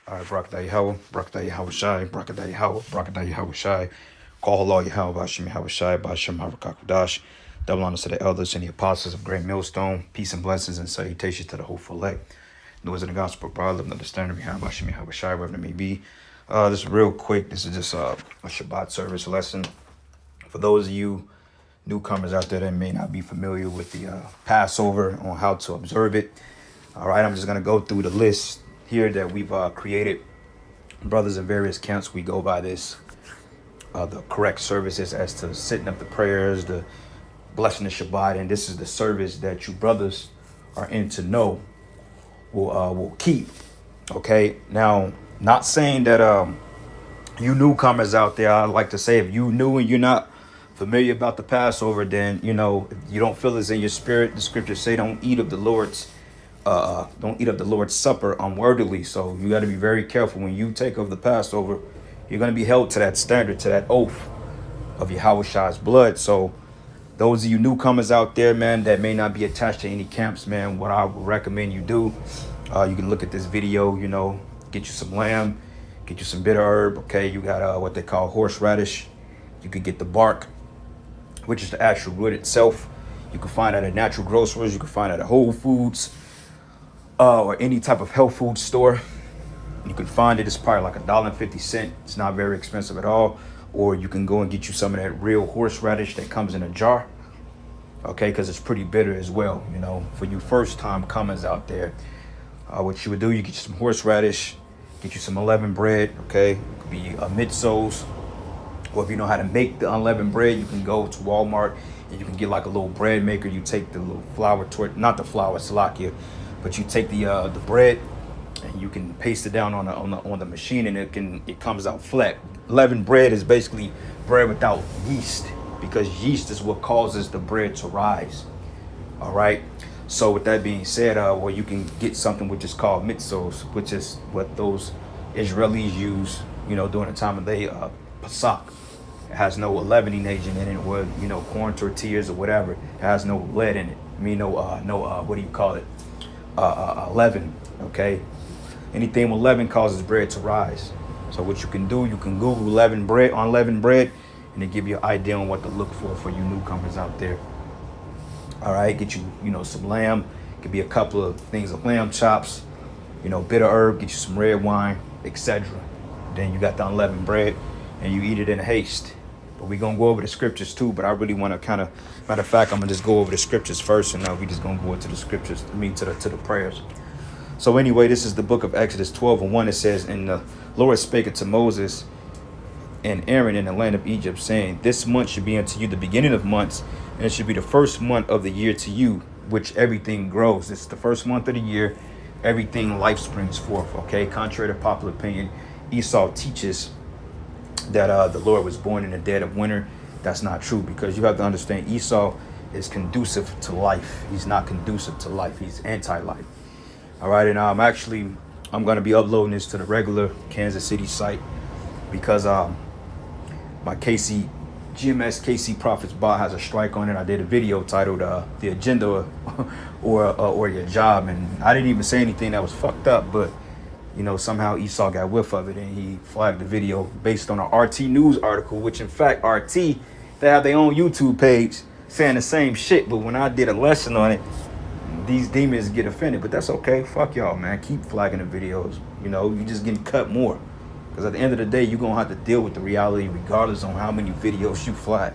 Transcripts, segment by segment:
All right, Brakadayi Howard, Brakadayi Howard Shai, Brakadayi Howard, Brakadayi Howard Shai. Call Allah Yahweh, Bashim Howard Shai, Bashim Harakakudash. Double honors to the elders and the apostles of Great Millstone. Peace and blessings and salutations to the hopeful elect. Those in the gospel, brother, of understanding behind Bashim Howard Shai, wherever it may be. This is real quick. This is just a Shabbat service lesson. For those of you newcomers out there that may not be familiar with the Passover on how to observe it. All right, I'm just going to go through the list here that we've created. Brothers in various camps, we go by this, the correct services as to setting up the prayers, the blessing the Shabbat, and this is the service that you brothers are in to know will keep. Okay, now, not saying that you newcomers out there, I like to say if you new and you're not familiar about the Passover, then if you don't feel it's in your spirit, the scriptures say don't eat of the Lord's supper unworthily. So you got to be very careful when you take of the Passover. You're going to be held to that standard, to that oath of Yahweh's blood. So those of you newcomers out there, man, that may not be attached to any camps, man, what I would recommend you do, you can look at this video, get you some lamb, get you some bitter herb. Okay, you got what they call horseradish. You could get the bark, which is the actual root itself. You can find it at natural grocers. You can find it at Whole Foods or any type of health food store. You can find it. It's probably like $1.50. It's not very expensive at all. Or you can go and get you some of that real horseradish that comes in a jar. Okay, because it's pretty bitter as well. For you first time comers out there, what you would do, you get you some horseradish, get you some unleavened bread. Okay, it could be mitzvos. Or if you know how to make the unleavened bread, you can go to Walmart and you can get like a little bread maker. You take the little flour, not the flour, salakia, but you take the bread and you can paste it down on the machine, and it comes out flat. Leavened bread is basically bread without yeast, because yeast is what causes the bread to rise. All right. So with that being said, you can get something which is called mitzvos, which is what those Israelis use, during the time of the Pesach. It has no leavening agent in it, or corn tortillas or whatever. It has no lead in it. What do you call it? Leaven. Okay. Anything with leaven causes bread to rise. So what you can do, you can Google unleavened bread, and it give you an idea on what to look for you newcomers out there. All right, get you some lamb. It could be a couple of things of lamb chops, bitter herb. Get you some red wine, etc. Then you got the unleavened bread, and you eat it in haste. But we're gonna go over the scriptures too. But I really want to matter of fact, I'm gonna just go over the scriptures first, and we just gonna go into the scriptures. To the prayers. So anyway, this is the book of Exodus 12:1. It says, "And the Lord spake unto Moses and Aaron in the land of Egypt, saying, This month should be unto you the beginning of months, and it should be the first month of the year to you, which everything grows." This is the first month of the year. Everything life springs forth. Okay, contrary to popular opinion, Esau teaches that the Lord was born in the dead of winter. That's not true, because you have to understand Esau is conducive to life. He's not conducive to life. He's anti-life. All right, and I'm going to be uploading this to the regular Kansas City site, because my GMS KC Prophets bot has a strike on it. I did a video titled "The Agenda or Your Job," and I didn't even say anything that was fucked up, but somehow Esau got whiff of it, and he flagged the video based on an RT News article, which in fact RT, they have their own YouTube page saying the same shit. But when I did a lesson on it, these demons get offended. But that's okay. Fuck y'all, man. Keep flagging the videos. You just getting cut more. Because at the end of the day, you're going to have to deal with the reality regardless on how many videos you flag.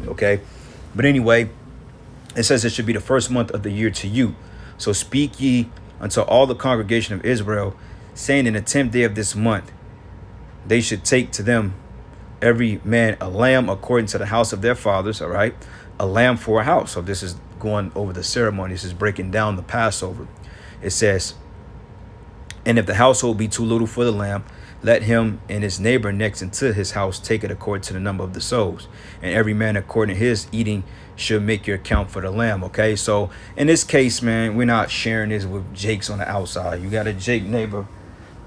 Okay? But anyway, it says it should be the first month of the year to you. So speak ye unto all the congregation of Israel, saying, in the 10th day of this month, they should take to them every man a lamb according to the house of their fathers. All right? A lamb for a house. So this is going over the ceremony. This is breaking down the Passover. It says, and if the household be too little for the lamb, let him and his neighbor next into his house take it according to the number of the souls. And every man according to his eating should make your account for the lamb. Okay, so in this case, man, we're not sharing this with Jakes on the outside. You got a Jake neighbor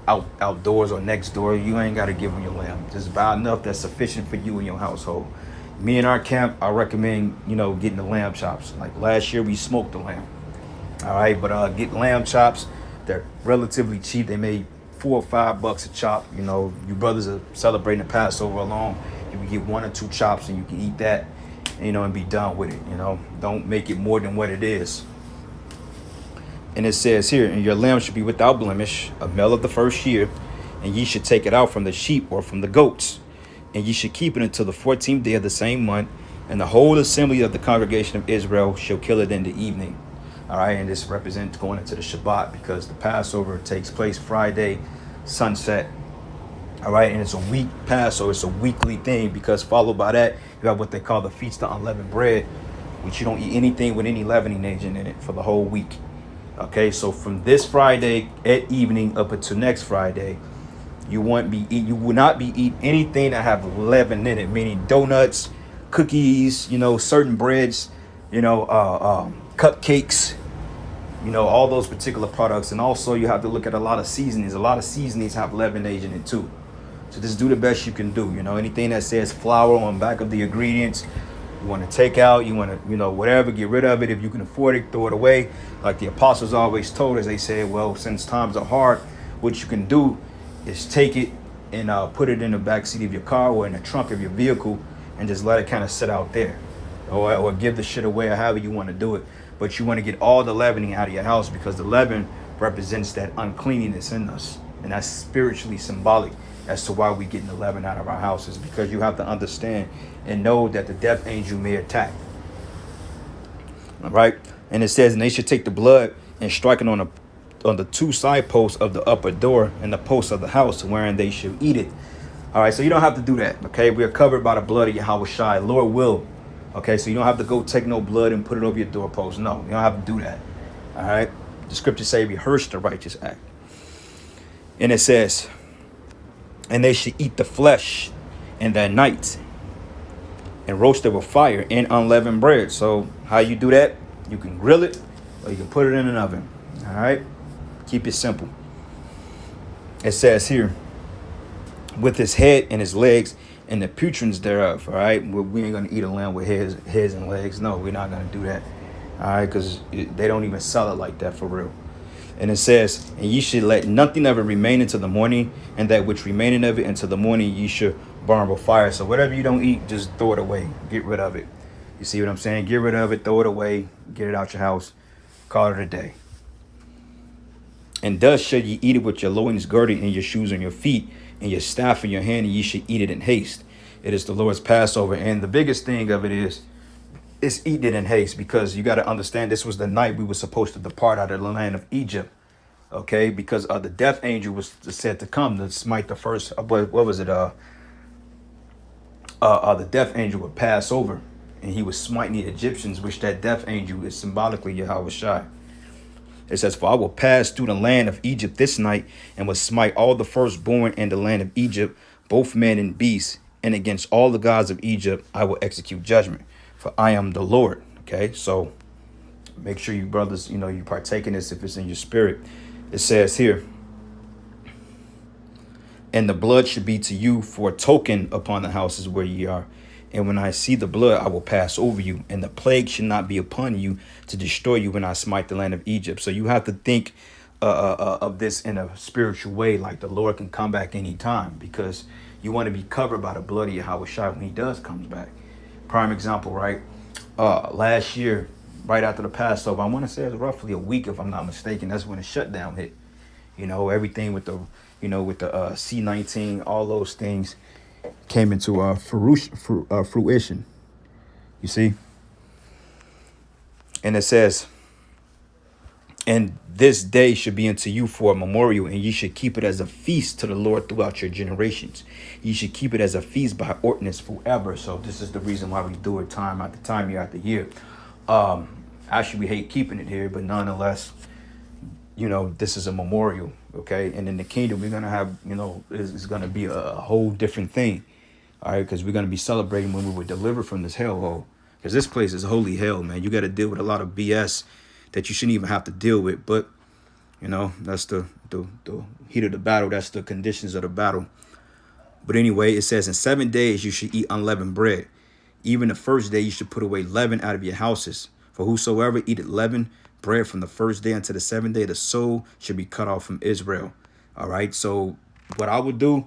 outdoors or next door. You ain't got to give him your lamb. Just buy enough that's sufficient for you and your household. Me and our camp, I recommend, getting the lamb chops. Like last year, we smoked the lamb. All right, but get lamb chops. They're relatively cheap. They may $4 or $5 a chop. You know, you brothers are celebrating the Passover alone. You can get 1 or 2 chops and you can eat that, you know, and be done with it. You know, don't make it more than what it is. And it says here, and your lamb should be without blemish, a male of the first year, and ye should take it out from the sheep or from the goats, and ye should keep it until the 14th day of the same month, and the whole assembly of the congregation of Israel shall kill it in the evening. All right, and this represents going into the Shabbat, because the Passover takes place Friday sunset. All right, and it's a week Passover. It's a weekly thing, because followed by that, you have what they call the Feast of Unleavened Bread, which you don't eat anything with any leavening agent in it for the whole week. Okay, so from this Friday at evening up until next Friday, you will not be eating anything that have leaven in it, meaning donuts, cookies, you know, certain breads, you know, cupcakes, you know, all those particular products. And also you have to look at a lot of seasonings. A lot of seasonings have leaven agent in it too. So just do the best you can do. You know, anything that says flour on the back of the ingredients, you want to take out, you want to, you know, whatever, get rid of it. If you can afford it, throw it away. Like the apostles always told us, they said, well, since times are hard, what you can do is take it and put it in the back seat of your car or in the trunk of your vehicle and just let it kind of sit out there, or give the shit away, or however you want to do it. But you want to get all the leavening out of your house, because the leaven represents that uncleanliness in us, and that's spiritually symbolic as to why we getting the leaven out of our houses, because you have to understand and know that the death angel may attack. All right, and it says, and they should take the blood and strike it on the 2 side posts of the upper door and the posts of the house, wherein they should eat it. All right, so you don't have to do that. Okay, we are covered by the blood of Yahweh Shai. Lord will. Okay, so you don't have to go take no blood and put it over your doorpost. No, you don't have to do that. All right, the scriptures say, rehearse the righteous act. And it says, and they should eat the flesh in that night and roast it with fire and unleavened bread. So how you do that? You can grill it or you can put it in an oven. All right, keep it simple. It says here, with his head and his legs and the putrins thereof. All right, we ain't gonna eat a lamb with heads and legs. No, we're not gonna do that. All right, because they don't even sell it like that for real. And it says, and ye should let nothing of it remain until the morning, and that which remaineth of it until the morning ye should burn with fire. So whatever you don't eat, just throw it away. Get rid of it. You see what I'm saying? Get rid of it, throw it away, get it out your house, call it a day. And thus shall ye eat it with your loins girded and your shoes on your feet and your staff in your hand, and ye should eat it in haste. It is the Lord's Passover. And the biggest thing of it is, it's eating it in haste, because you got to understand this was the night we were supposed to depart out of the land of Egypt. Okay, because the death angel was said to come to smite the first. What was it? The death angel would pass over, and he was smiting the Egyptians, which that death angel is symbolically Yahweh Shai. It says, for I will pass through the land of Egypt this night, and will smite all the firstborn in the land of Egypt, both men and beasts, and against all the gods of Egypt I will execute judgment, for I am the Lord. Okay, so make sure you brothers, you know, you partake in this if it's in your spirit. It says here, and the blood should be to you for a token upon the houses where ye are. And when I see the blood, I will pass over you, and the plague should not be upon you to destroy you when I smite the land of Egypt. So you have to think of this in a spiritual way, like the Lord can come back anytime, because you want to be covered by the blood of Yahweh Shai when he does comes back. Prime example, right? Last year, right after the Passover, I want to say it was roughly a week, if I'm not mistaken. That's when the shutdown hit. You know, everything with the, you know, with the C-19, all those things came into fruition. You see? And it says, and this day should be unto you for a memorial, and ye should keep it as a feast to the Lord throughout your generations. Ye should keep it as a feast by ordinance forever. So this is the reason why we do it time after time, year after year. Actually, we hate keeping it here, but nonetheless, you know, this is a memorial, okay? And in the kingdom, we're going to have, you know, it's going to be a whole different thing, all right? Because we're going to be celebrating when we were delivered from this hellhole. Because this place is holy hell, man. You got to deal with a lot of BS that you shouldn't even have to deal with. But, you know, that's the heat of the battle. That's the conditions of the battle. But anyway, it says, in 7 days you should eat unleavened bread. Even the first day you should put away leaven out of your houses. For whosoever eateth leavened bread from the first day until the 7th day, the soul should be cut off from Israel. All right. So what I would do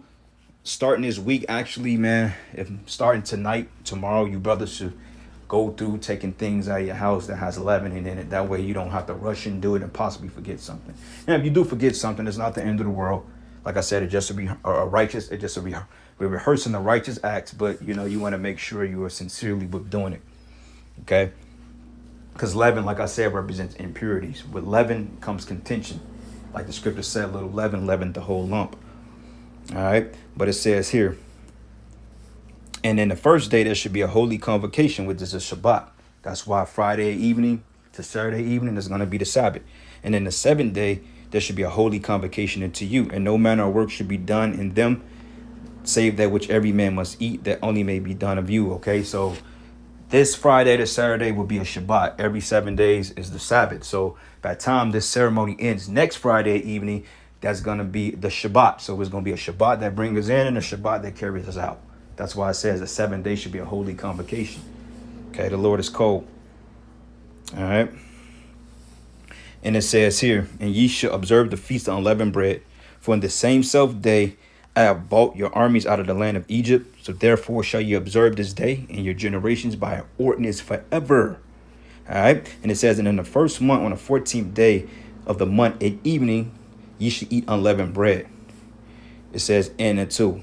starting this week, actually, man, if starting tonight, tomorrow, you brothers should go through taking things out of your house that has leaven in it. That way you don't have to rush and do it and possibly forget something. And if you do forget something, it's not the end of the world. Like I said, it just to be righteous. It just to be we're rehearsing the righteous acts, but you want to make sure you are sincerely with doing it. Okay. Because leaven, like I said, represents impurities. With leaven comes contention. Like the scripture said, little leaven leavened the whole lump. All right. But it says here, and then the first day there should be a holy convocation, which is a Shabbat. That's why Friday evening to Saturday evening is going to be the Sabbath. And then the seventh day, there should be a holy convocation unto you. And no manner of work should be done in them, save that which every man must eat, that only may be done of you. Okay, so this Friday to Saturday will be a Shabbat. Every 7 days is the Sabbath. So by the time this ceremony ends next Friday evening, that's going to be the Shabbat. So it's going to be a Shabbat that brings us in and a Shabbat that carries us out. That's why it says the 7 days should be a holy convocation. Okay, the Lord is cold. All right. And it says here, and ye shall observe the feast of unleavened bread, for in the same self day I have brought your armies out of the land of Egypt. So therefore shall ye observe this day in your generations by an ordinance forever. All right. And it says, and in the first month, on the 14th day of the month at evening, ye shall eat unleavened bread. It says, and until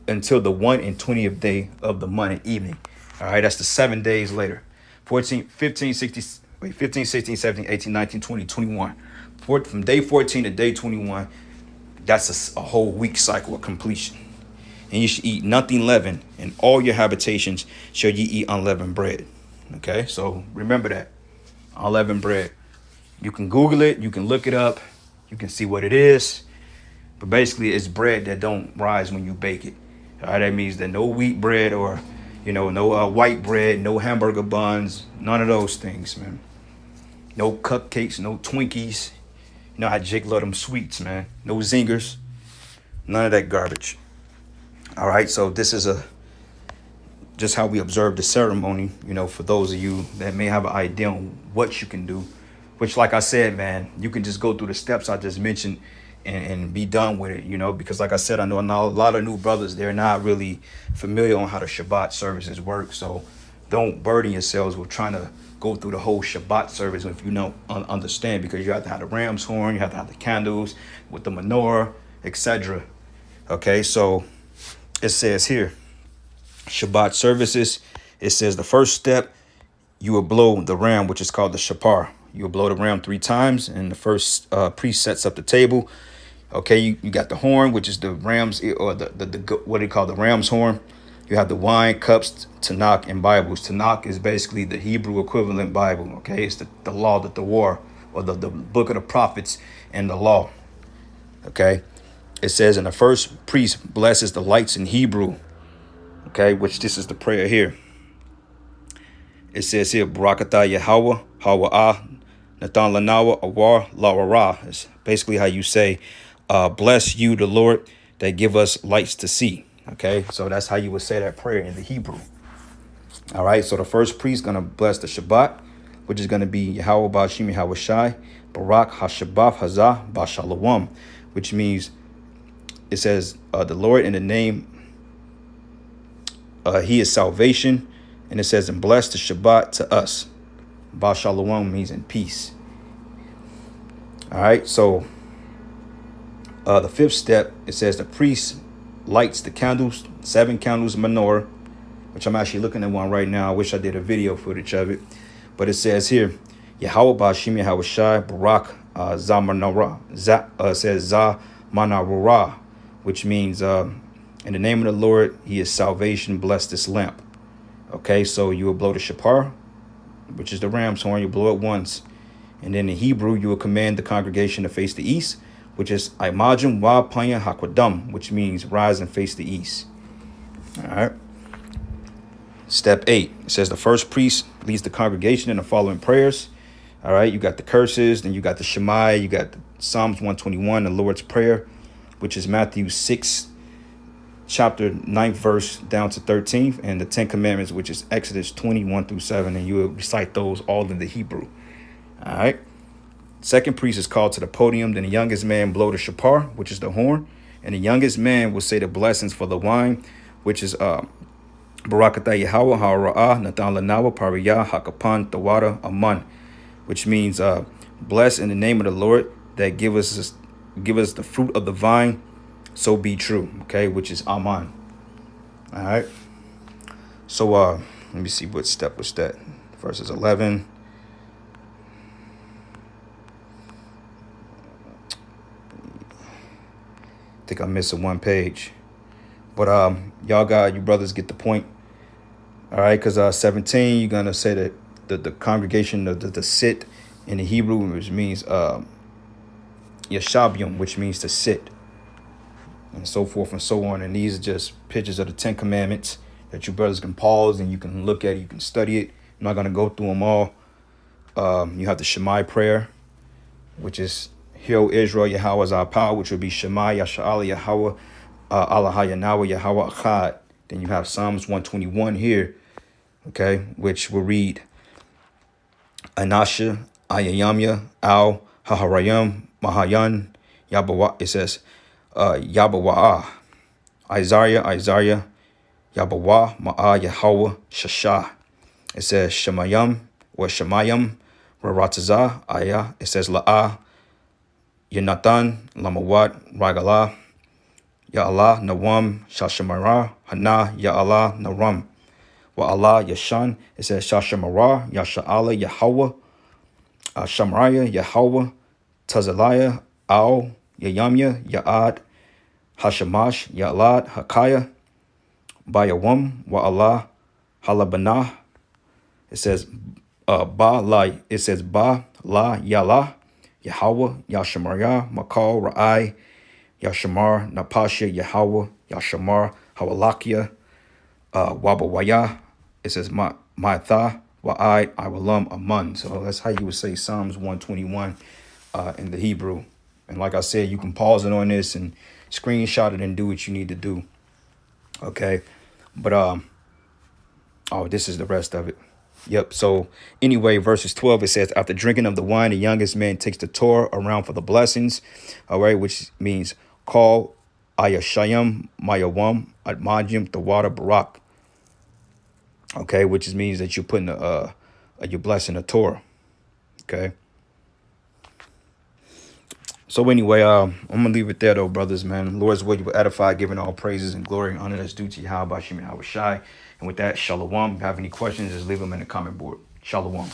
the 1/20th day of the month at evening. All right, that's the 7 days later. 14, 15, 16, 17, 18, 19, 20, 21. From day 14 to day 21, that's a whole week cycle of completion. And you should eat nothing leavened, and all your habitations shall ye eat unleavened bread. Okay, so remember that. Unleavened bread. You can Google it, you can look it up, you can see what it is. But basically, it's bread that don't rise when you bake it. All right, that means that no wheat bread or, no white bread, no hamburger buns, none of those things, man. No cupcakes, no Twinkies. You know how Jake love them sweets, man. No zingers, none of that garbage. All right, so this is just how we observe the ceremony, for those of you that may have an idea on what you can do, which, like I said, man, you can just go through the steps I just mentioned and be done with it, because like I said, I know a lot of new brothers, they're not really familiar on how the Shabbat services work. So don't burden yourselves with trying to go through the whole Shabbat service if you don't understand, because you have to have the ram's horn, you have to have the candles with the menorah, etc. Okay, so it says here, Shabbat services, it says the first step, you will blow the ram, which is called the shapar. You will blow the ram 3 times, and the first priest sets up the table. Okay, you got the horn, which is the ram's, or the what do you call the ram's horn. You have the wine, cups, Tanakh, and Bibles. Tanakh is basically the Hebrew equivalent Bible. Okay, it's the law, the war, or the book of the prophets and the law. Okay, it says, and the first priest blesses the lights in Hebrew. Okay, which this is the prayer here. It says here, Barakatah Yahweh, Hawa'ah, Nathan Lanawa, Awar, Lawara. It's basically how you say, bless you, the Lord, that give us lights to see. Okay, so that's how you would say that prayer in the Hebrew. All right, so the first priest is going to bless the Shabbat, which is going to be Yahweh Ba'ashim Yahweh Shai, Barak HaShabbat Hazah Ba'Shalom, which means, it says, the Lord in the name, he is salvation. And it says, and bless the Shabbat to us. Ba'Shalom means in peace. All right, so the 5th step, it says the priest lights the candles, 7 candles, menorah, which I'm actually looking at one right now. I wish I did a video footage of it. But it says here, Yahweh Ba'ashim Yahweh Shai, Barak Zamanara. It says Zamanarura, which means in the name of the Lord, he is salvation, bless this lamp. Okay, so you will blow the shapar, which is the ram's horn. You blow it once. And then in Hebrew, you will command the congregation to face the east, which is Imajim Wa Panya Hakwadam, which means rise and face the east. All right. Step 8, it says the first priest leads the congregation in the following prayers. All right, you got the curses, then you got the Shema, you got the Psalms 121, the Lord's Prayer, which is Matthew 6, chapter 9th verse down to 13th, and the 10 commandments, which is Exodus 21 through 7, and you will recite those all in the Hebrew. All right. Second priest is called to the podium. Then the youngest man blow the shapar, which is the horn. And the youngest man will say the blessings for the wine, which is Barakatah Yahweh, Ha'ara'ah, Nathan Lanawa, Pariyah, Hakapan, Tawada, Aman, which means bless in the name of the Lord that give us the fruit of the vine, so be true. Okay, which is Aman. All right. So let me see what step was that. Verses 11. I think I'm missing one page. But you brothers get the point. All right, because 17, you're going to say that the congregation, the sit in the Hebrew, which means yashabium, which means to sit, and so forth and so on. And these are just pictures of the 10 Commandments that you brothers can pause and you can look at it, you can study it. I'm not going to go through them all. You have the Shema prayer, which is, Hear, O Israel, Yahweh is our power, which would be Shema, Yasha'ala, Yahweh, Allah, Yahweh, Yahweh, Achad. Then you have Psalms 121 here, okay, which will read, Anasha, Ayayamya, Al, Haharayam, Mahayan, Yabawa. It says, Yabawa'ah, Isaiah, Yabawa, Ma'ah, Yahweh, Shashah. It says, Shemayam, or Shemayam, Raratazah, Ayah. It says, La'ah, Yonatan, Lamawat, Ragalah, Ya'Allah, Nawam, Shashamara, Hana, Ya'Allah, Naram. Wa Allah, Yashan. It says, Shashamara, Yasha'Allah, Yahweh, Shamraya, Yahweh, Tazaliah, Al, Yayamya, Ya'ad, Hashamash, Ya'lad, Hakaya, Bayawam, Wa Allah, Halabanah. It says, Ba La Yala, Yahweh, Yashamarya, Makal, Ra'ai, Yashamar, Napasha, Yahweh, Yashamar, Hawalakia, Wabawaya. It says, Ma'atha, Wa'ai, Iwalam, Aman. So that's how you would say Psalms 121 in the Hebrew. And like I said, you can pause it on this and screenshot it and do what you need to do. Okay. But, this is the rest of it. Yep. So anyway, verses 12, it says, after drinking of the wine, the youngest man takes the Torah around for the blessings. All right. Which means call Ayashayam, Mayawam, Admajim, the water Barak. Okay. Which means that you're putting you're blessing the Torah. Okay. So anyway, I'm going to leave it there, though, brothers, man. Lord's will, you will edify, giving all praises and glory and honor that's due to Yahweh, Bashim, Yahweh Shai. And with that, shalom. If you have any questions, just leave them in the comment board. Shalom.